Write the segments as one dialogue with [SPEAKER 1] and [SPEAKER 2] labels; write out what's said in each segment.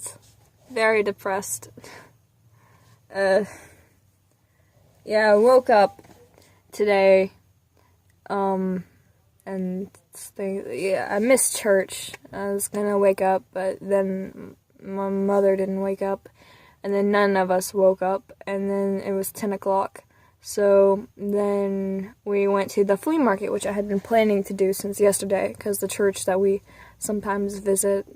[SPEAKER 1] cold, very depressed. Yeah, I woke up today, and I missed church. I was gonna wake up, but then my mother didn't wake up, and then none of us woke up, and then it was 10 o'clock. So then we went to the flea market, which I had been planning to do since yesterday, because the church that we sometimes visit,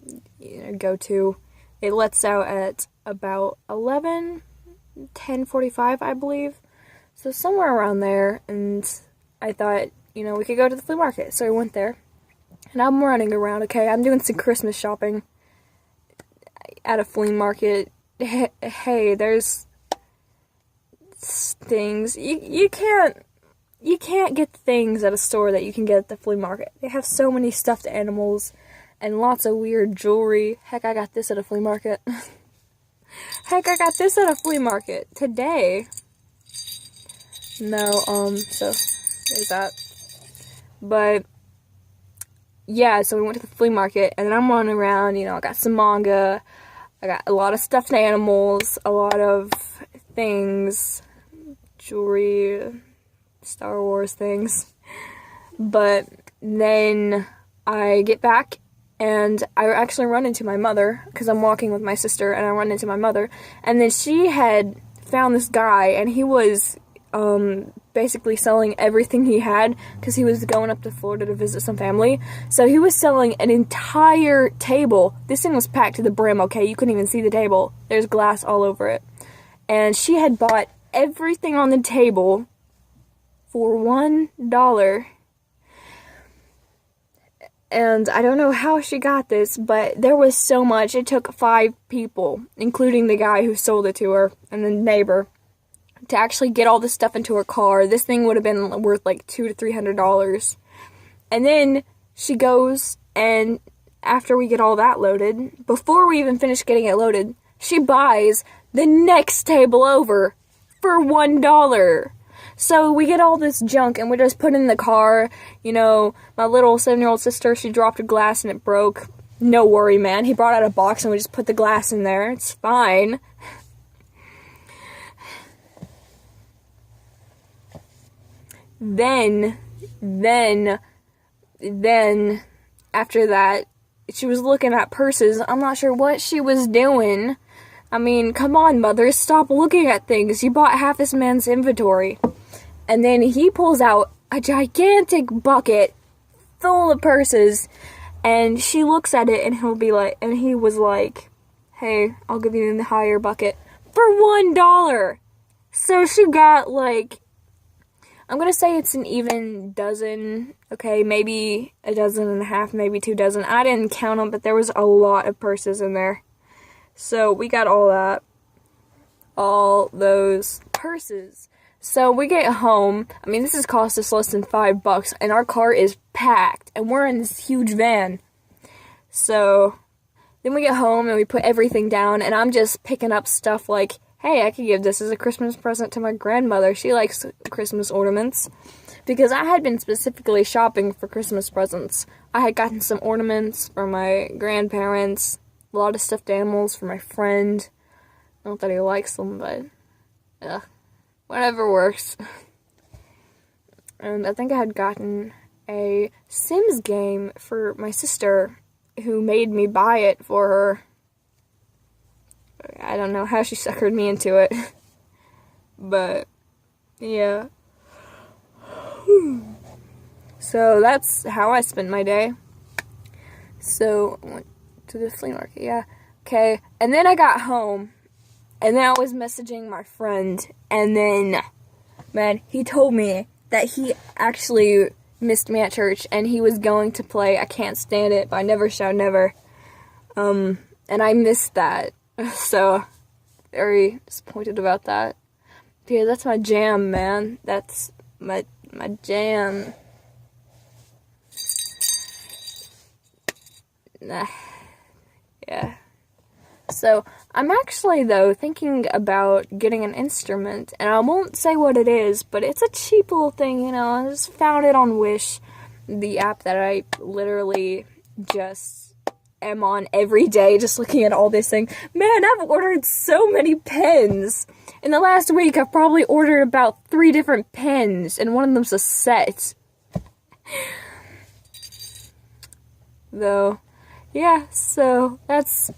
[SPEAKER 1] go to, it lets out at about 10:45, I believe. So somewhere around there, and I thought, we could go to the flea market. So we went there, and I'm running around, okay? I'm doing some Christmas shopping at a flea market. Hey, there's things you can't get things at a store that you can get at the flea market. They have so many stuffed animals and lots of weird jewelry. Heck, I got this at a flea market. Heck, I got this at a flea market today. No, so there's that. But yeah, so we went to the flea market, and then I'm running around, I got some manga, I got a lot of stuffed animals, a lot of things, jewelry, Star Wars things. But then I get back, and I actually run into my mother, because I'm walking with my sister, and I run into my mother, and then she had found this guy, and he was basically selling everything he had, because he was going up to Florida to visit some family. So he was selling an entire table. This thing was packed to the brim, okay? You couldn't even see the table. There's glass all over it. And she had bought everything on the table for $1. And I don't know how she got this, but there was so much. It took 5 people, including the guy who sold it to her and the neighbor, to actually get all this stuff into her car. This thing would have been worth like $200 to $300. And then she goes, and after we get all that loaded, before we even finish getting it loaded, she buys the next table over for $1. So we get all this junk, and we just put it in the car. My little 7-year-old sister, she dropped a glass and it broke. No worry, man. He brought out a box and we just put the glass in there. It's fine. Then, after that, she was looking at purses. I'm not sure what she was doing. I mean, come on, mother, stop looking at things. You bought half this man's inventory. And then he pulls out a gigantic bucket full of purses, and she looks at it, and he was like, hey, I'll give you the higher bucket for $1. So she got I'm gonna say it's an even dozen, okay, maybe a dozen and a half, maybe 2 dozen. I didn't count them, but there was a lot of purses in there. So we got all those purses. So we get home. I mean, this has cost us less than $5, and our car is packed, and we're in this huge van. So then we get home, and we put everything down, and I'm just picking up stuff like, hey, I could give this as a Christmas present to my grandmother. She likes Christmas ornaments. Because I had been specifically shopping for Christmas presents. I had gotten some ornaments for my grandparents, a lot of stuffed animals for my friend. Not that he likes them, but whatever works. And I think I had gotten a Sims game for my sister, who made me buy it for her. I don't know how she suckered me into it. But, yeah. So that's how I spent my day. So, I went to the flea market, yeah. Okay, and then I got home, and then I was messaging my friend, and then, man, he told me that he actually missed me at church, and he was going to play I Can't Stand It by Never Shout Never. And I missed that. So, very disappointed about that. Yeah, that's my jam, man. That's my jam. Yeah. So, I'm actually, though, thinking about getting an instrument, and I won't say what it is, but it's a cheap little thing, I just found it on Wish, the app that I literally just am on every day, just looking at all this thing. Man, I've ordered so many pens. In the last week, I've probably ordered about 3 different pens, and one of them's a set. Though, yeah, so that's...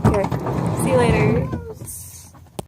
[SPEAKER 1] Okay, see you later.